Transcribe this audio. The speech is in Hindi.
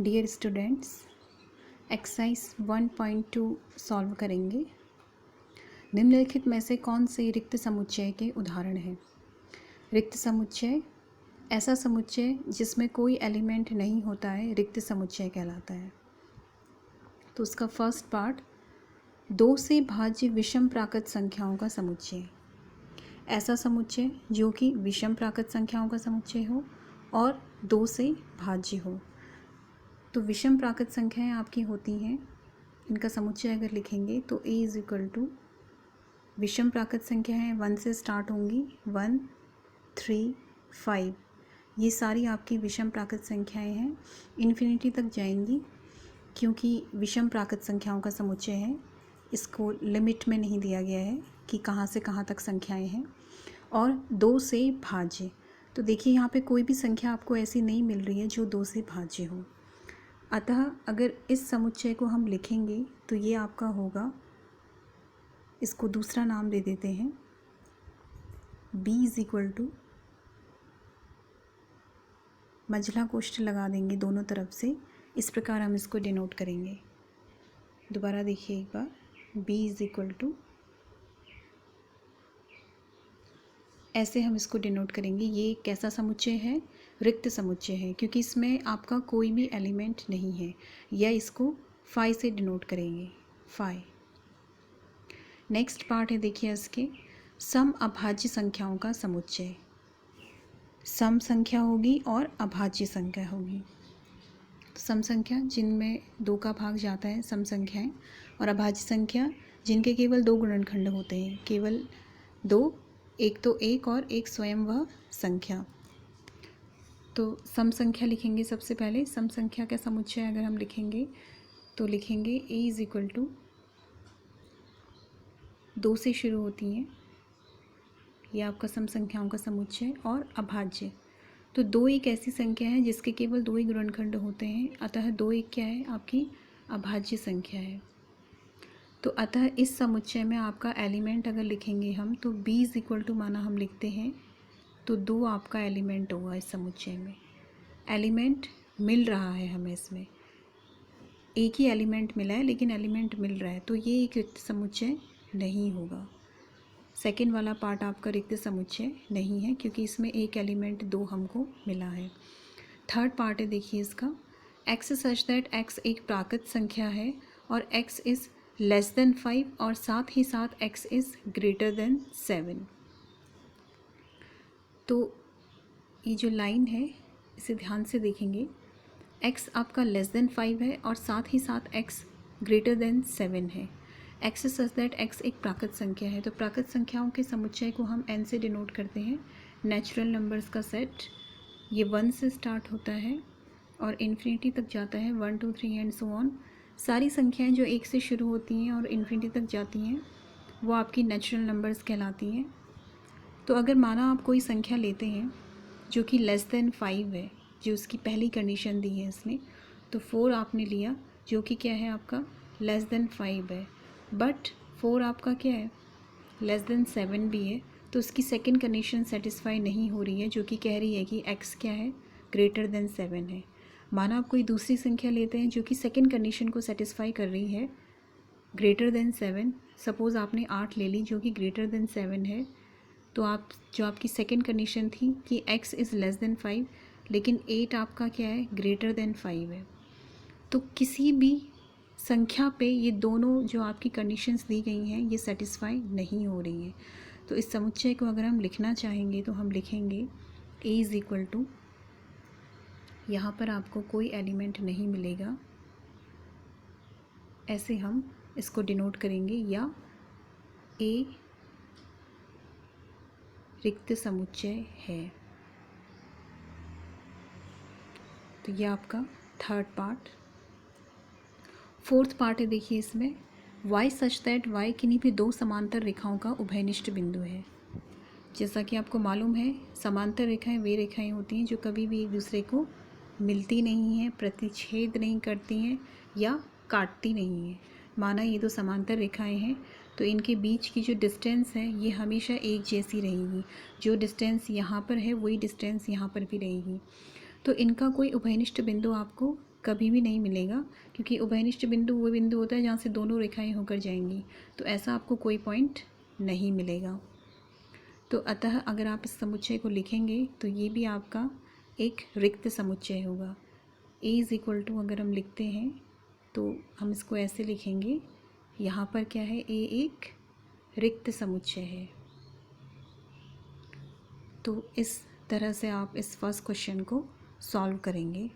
डियर स्टूडेंट्स, एक्सरसाइज 1.2 सॉल्व करेंगे। निम्नलिखित में से कौन से रिक्त समुच्चय के उदाहरण हैं? रिक्त समुच्चय ऐसा समुच्चय जिसमें कोई एलिमेंट नहीं होता है रिक्त समुच्चय कहलाता है। तो उसका फर्स्ट पार्ट, 2 से भाज्य विषम प्राकृत संख्याओं का समुच्चय। ऐसा समुच्चय जो कि विषम प्राकृत संख्याओं का समुच्चय हो और 2 से भाज्य हो। तो विषम प्राकृत संख्याएं आपकी होती हैं, इनका समुच्चय अगर लिखेंगे तो a इज़ इक्वल टू विषम प्राकृत संख्या है 1 से स्टार्ट होंगी, 1, 3, 5। ये सारी आपकी विषम प्राकृत संख्याएं हैं, इन्फिनिटी तक जाएंगी क्योंकि विषम प्राकृत संख्याओं का समुच्चय है। इसको लिमिट में नहीं दिया गया है कि कहाँ से कहाँ तक संख्याएं हैं। और 2 से भाज्य, तो देखिए यहाँ पे कोई भी संख्या आपको ऐसी नहीं मिल रही है जो 2 से भाज्य हो। अतः अगर इस समुच्चय को हम लिखेंगे तो ये आपका होगा, इसको दूसरा नाम दे देते हैं, b इज़ इक्वल टू, मझला कोष्ठ लगा देंगे दोनों तरफ से। इस प्रकार हम इसको डिनोट करेंगे। दोबारा देखिए एक बार, b इज़ इक्वल टू, ऐसे हम इसको डिनोट करेंगे। ये कैसा समुच्चय है? रिक्त समुच्चय है, क्योंकि इसमें आपका कोई भी एलिमेंट नहीं है। या इसको फाई से डिनोट करेंगे, फाई। नेक्स्ट पार्ट है, देखिए इसके सम अभाज्य संख्याओं का समुच्चय। सम संख्या होगी और अभाज्य संख्या होगी। सम संख्या जिनमें 2 का भाग जाता है, सम संख्याएं, और अभाज्य संख्या जिनके केवल 2 गुणनखंड होते हैं, केवल 2, एक तो एक और एक स्वयं वह संख्या। तो सम संख्या लिखेंगे सबसे पहले। सम संख्या का समुच्चय अगर हम लिखेंगे तो लिखेंगे a इज़ इक्वल टू, 2 से शुरू होती हैं, यह आपका सम संख्याओं का समुच्चय। और अभाज्य, तो 2 एक ऐसी संख्या है जिसके केवल 2 ही गुणनखंड होते हैं, अतः 2 एक क्या है? आपकी अभाज्य संख्या है। तो अतः इस समुच्चय में आपका एलिमेंट अगर लिखेंगे हम तो b इज़ इक्वल टू, माना हम लिखते हैं तो 2 आपका एलिमेंट होगा इस समुच्चय में। एलिमेंट मिल रहा है हमें, इसमें एक ही एलिमेंट मिला है लेकिन एलिमेंट मिल रहा है, तो ये एक रिक्त समुच्चय नहीं होगा। सेकंड वाला पार्ट आपका रिक्त समुच्चय नहीं है क्योंकि इसमें एक एलिमेंट 2 हमको मिला है। थर्ड पार्ट है, देखिए इसका, x सच दैट x एक प्राकृत संख्या है और x इज़ लेस देन 5 और साथ ही साथ x इज़ ग्रेटर देन 7। तो ये जो लाइन है इसे ध्यान से देखेंगे, x आपका लेस देन 5 है और साथ ही साथ x ग्रेटर देन 7 है। x सच दैट x एक प्राकृत संख्या है। तो प्राकृत संख्याओं के समुच्चय को हम n से डिनोट करते हैं, नेचुरल नंबर्स का सेट। ये 1 से स्टार्ट होता है और इन्फिनिटी तक जाता है, 1, 2, 3 एंड सो ऑन। सारी संख्याएं जो 1 से शुरू होती हैं और इन्फिनिटी तक जाती हैं वो आपकी नेचुरल नंबर्स कहलाती हैं। तो अगर माना आप कोई संख्या लेते हैं जो कि लेस देन 5 है, जो उसकी पहली कंडीशन दी है इसने, तो 4 आपने लिया जो कि क्या है आपका लेस देन 5 है, बट 4 आपका क्या है लेस देन 7 भी है, तो उसकी सेकंड कंडीशन सेटिस्फाई नहीं हो रही है जो कि कह रही है कि x क्या है ग्रेटर देन 7 है। माना आप कोई दूसरी संख्या लेते हैं जो कि सेकंड कंडीशन को सेटिस्फाई कर रही है, ग्रेटर देन 7। सपोज़ आपने 8 ले ली जो कि ग्रेटर देन 7 है, तो आप जो आपकी सेकंड कंडीशन थी कि x इज़ लेस देन 5, लेकिन 8 आपका क्या है ग्रेटर देन 5 है। तो किसी भी संख्या पे ये दोनों जो आपकी कंडीशंस दी गई हैं ये सेटिस्फाई नहीं हो रही हैं। तो इस समुच्चय को अगर हम लिखना चाहेंगे तो हम लिखेंगे a इज़ इक्वल टू, यहाँ पर आपको कोई एलिमेंट नहीं मिलेगा, ऐसे हम इसको डिनोट करेंगे, या a रिक्त समुच्चय है। तो यह आपका थर्ड पार्ट। फोर्थ पार्ट है, देखिए इसमें y सच दैट y किन्हीं भी 2 समांतर रेखाओं का उभयनिष्ठ बिंदु है। जैसा कि आपको मालूम है, समांतर रेखाएं वे रेखाएं होती हैं जो कभी भी एक दूसरे को मिलती नहीं हैं, प्रतिच्छेद नहीं करती हैं या काटती नहीं हैं। माना ये 2 समांतर रेखाएं हैं तो इनके बीच की जो डिस्टेंस है ये हमेशा एक जैसी रहेगी। जो डिस्टेंस यहाँ पर है वही डिस्टेंस यहाँ पर भी रहेगी। तो इनका कोई उभयनिष्ठ बिंदु आपको कभी भी नहीं मिलेगा, क्योंकि उभयनिष्ठ बिंदु वो बिंदु होता है जहाँ से दोनों रेखाएं होकर जाएंगी, तो ऐसा आपको कोई पॉइंट नहीं मिलेगा। तो अतः अगर आप इस समुच्चय को लिखेंगे तो ये भी आपका एक रिक्त समुच्चय होगा। A इज़ इक्वल टू अगर हम लिखते हैं तो हम इसको ऐसे लिखेंगे, यहाँ पर क्या है, A एक रिक्त समुच्चय है। तो इस तरह से आप इस फर्स्ट क्वेश्चन को सॉल्व करेंगे।